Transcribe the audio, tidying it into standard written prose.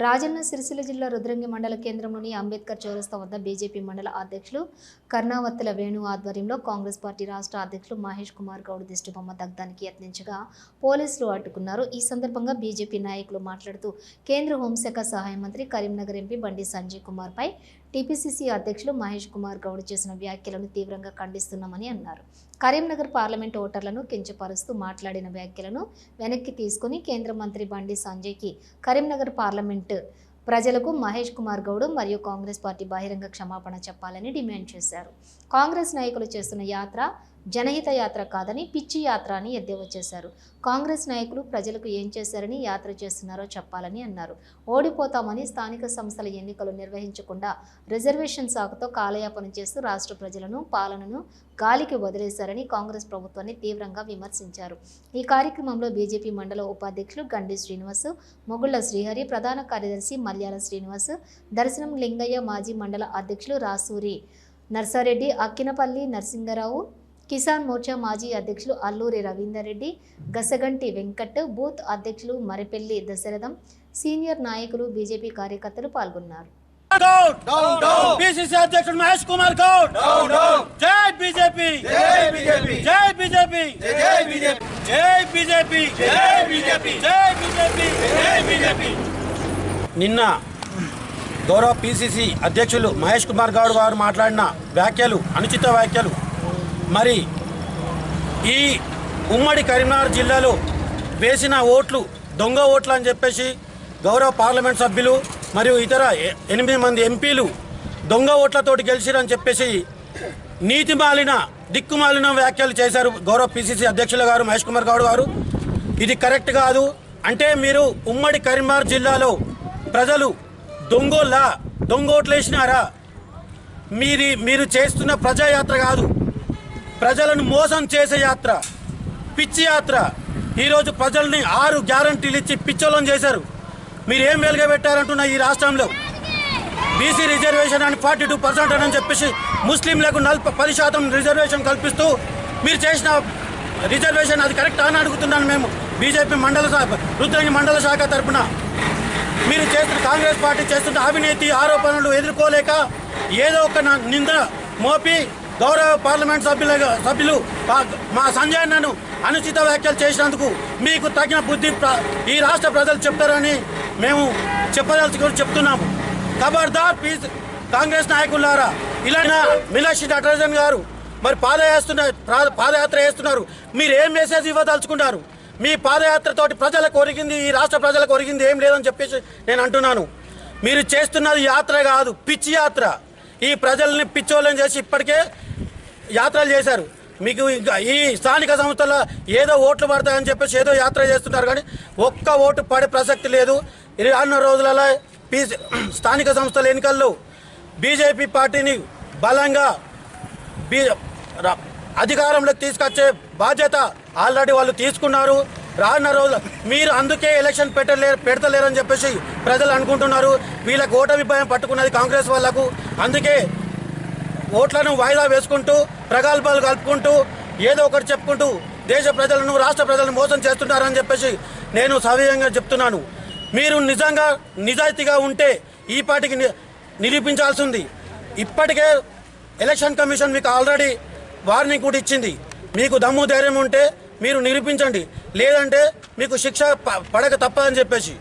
రాజన్న సిరిసిల్ల జిల్లా రుద్రంగి మండల కేంద్రంలోని అంబేద్కర్ చౌరస్తా వద్ద బీజేపీ మండల అధ్యక్షులు కర్ణావత్తుల వేణు ఆధ్వర్యంలో కాంగ్రెస్ పార్టీ రాష్ట్ర అధ్యక్షులు మహేష్ కుమార్ గౌడ్ దిష్టిబొమ్మ దగ్ధానికి యత్నించగా పోలీసులు అడ్డుకున్నారు. ఈ సందర్భంగా బీజేపీ నాయకులు మాట్లాడుతూ కేంద్ర హోంశాఖ సహాయ మంత్రి కరీంనగర్ ఎంపీ బండి సంజయ్ కుమార్ పై టీపీసీసీ అధ్యక్షులు మహేష్ కుమార్ గౌడ్ చేసిన వ్యాఖ్యలను తీవ్రంగా ఖండిస్తున్నామని అన్నారు. కరీంనగర్ పార్లమెంట్ ఓటర్లను కించపరుస్తూ మాట్లాడిన వ్యాఖ్యలను వెనక్కి తీసుకుని కేంద్ర మంత్రి బండి సంజయ్కి కరీంనగర్ పార్లమెంట్ ప్రజలకు మహేష్ కుమార్ గౌడ్ మరియు కాంగ్రెస్ పార్టీ బహిరంగ క్షమాపణ చెప్పాలని డిమాండ్ చేశారు. కాంగ్రెస్ నాయకులు చేస్తున్న యాత్ర జనహిత యాత్ర కాదని పిచ్చి యాత్ర అని ఎద్దేవా చేశారు. కాంగ్రెస్ నాయకులు ప్రజలకు ఏం చేశారని యాత్ర చేస్తున్నారో చెప్పాలని అన్నారు. ఓడిపోతామని స్థానిక సంస్థల ఎన్నికలు నిర్వహించకుండా రిజర్వేషన్ సాకుతో కాలయాపన చేస్తూ రాష్ట్ర ప్రజలను పాలనను గాలికి వదిలేశారని కాంగ్రెస్ ప్రభుత్వాన్ని తీవ్రంగా విమర్శించారు. ఈ కార్యక్రమంలో బీజేపీ మండల ఉపాధ్యక్షులు గండి శ్రీనివాస్, మొగుళ్ల శ్రీహరి, ప్రధాన కార్యదర్శి మల్యాల శ్రీనివాస్, దర్శనం లింగయ్య, మాజీ మండల అధ్యక్షులు రాసూరి నర్సారెడ్డి, అక్కినపల్లి నరసింగరావు, కిసాన్ మోర్చా మాజీ అధ్యక్షులు అల్లూరి రవీందర్ రెడ్డి, గసగంటి వెంకట్, బూత్ అధ్యక్షులు మరిపెల్లి దశరథం, సీనియర్ నాయకులు బీజేపీ కార్యకర్తలు పాల్గొన్నారు. పిసిసి అధ్యక్షుడు మహేష్ కుమార్ గౌడ్, జై బీజేపీ, జై బీజేపీ, జై బీజేపీ, జై బీజేపీ, జై బీజేపీ, జై బీజేపీ, జై బీజేపీ, జై బీజేపీ. నిన్న గౌరవ పిసిసి అధ్యక్షులు మహేష్ కుమార్ గౌడ్ గారు మాట్లాడిన వ్యాఖ్యలు అనుచిత వ్యాఖ్యలు. మరి ఈ ఉమ్మడి కరీంనగర్ జిల్లాలో వేసిన ఓట్లు దొంగ ఓట్లు అని చెప్పేసి గౌరవ పార్లమెంట్ సభ్యులు మరియు ఇతర 8 మంది ఎంపీలు దొంగ ఓట్లతోటి గెలిచిరని చెప్పేసి నీతిమాలిన దిక్కుమాలిన వ్యాఖ్యలు చేశారు గౌరవ పిసిసి అధ్యక్షులు గారు మహేష్ కుమార్ గౌడ్ గారు. ఇది కరెక్ట్ కాదు. అంటే మీరు ఉమ్మడి కరీంనగర్ జిల్లాలో ప్రజలు దొంగ ఓట్లు వేసినారా? మీరు చేస్తున్న ప్రజాయాత్ర కాదు, ప్రజలను మోసం చేసే యాత్ర, పిచ్చి యాత్ర. ఈరోజు ప్రజల్ని 6 గ్యారంటీలు ఇచ్చి పిచ్చోళ్ళని చేశారు. మీరు ఏం వెలుగా పెట్టారంటున్నా ఈ రాష్ట్రంలో బీసీ రిజర్వేషన్ అని 42% అని చెప్పేసి ముస్లింలకు 10% రిజర్వేషన్ కల్పిస్తూ మీరు చేసిన రిజర్వేషన్ అది కరెక్ట్ అని అడుగుతున్నాను మేము బీజేపీ రుద్రంగి మండల శాఖ తరఫున. మీరు చేస్తున్న కాంగ్రెస్ పార్టీ చేస్తున్న అవినీతి ఆరోపణలు ఎదుర్కోలేక ఏదో ఒక నింద మోపి గౌరవ పార్లమెంట్ సభ్యులు మా సంజయ్ అన్నను అనుచిత వ్యాఖ్యలు చేసినందుకు మీకు తగిన బుద్ధి ఈ రాష్ట్ర ప్రజలు చెప్తారని మేము చెప్పదలుచుకొని చెప్తున్నాము. ఖబర్దార్ కాంగ్రెస్ నాయకులారా, ఇలా మీనాక్షి నటరాజన్ గారు మరి పాదయాత్ర చేస్తున్నారు. మీరు ఏం మెసేజ్ ఇవ్వదలుచుకున్నారు? మీ పాదయాత్రతోటి ప్రజలకు ఒరిగింది, ఈ రాష్ట్ర ప్రజలకు ఒరిగింది ఏం లేదని చెప్పేసి నేను అంటున్నాను. మీరు చేస్తున్నది యాత్ర కాదు, పిచ్చి యాత్ర. ఈ ప్రజల్ని పిచ్చోళ్ళని చేసి ఇప్పటికే యాత్రలు చేశారు. మీకు ఈ స్థానిక సంస్థల్లో ఏదో ఓట్లు పడతాయని చెప్పేసి ఏదో యాత్ర చేస్తున్నారు, కానీ ఒక్క ఓటు పడే ప్రసక్తి లేదు. 2 రోజులలో స్థానిక సంస్థల ఎన్నికల్లో బీజేపీ పార్టీని బలంగా అధికారంలోకి తీసుకొచ్చే బాధ్యత ఆల్రెడీ వాళ్ళు తీసుకున్నారు. రానున్న రోజులు మీరు అందుకే ఎలక్షన్ పెడతలేరని చెప్పేసి ప్రజలు అనుకుంటున్నారు. వీళ్ళకి ఓటమి భయం పట్టుకున్నది కాంగ్రెస్ వాళ్ళకు. అందుకే ఓట్లను వాయిదా వేసుకుంటూ ప్రగల్భాలు కలుపుకుంటూ ఏదో ఒకటి చెప్పుకుంటూ దేశ ప్రజలను రాష్ట్ర ప్రజలను మోసం చేస్తుంటారని చెప్పేసి నేను సవినయంగా చెప్తున్నాను. మీరు నిజంగా నిజాయితీగా ఉంటే ఈ పార్టీకి నిరూపించాల్సింది. ఇప్పటికే ఎలక్షన్ కమిషన్ మీకు ఆల్రెడీ వార్నింగ్ కూడా ఇచ్చింది. మీకు దమ్ము ధైర్యం ఉంటే మీరు నిరూపించండి, లేదంటే మీకు శిక్ష పడక తప్పదని చెప్పేసి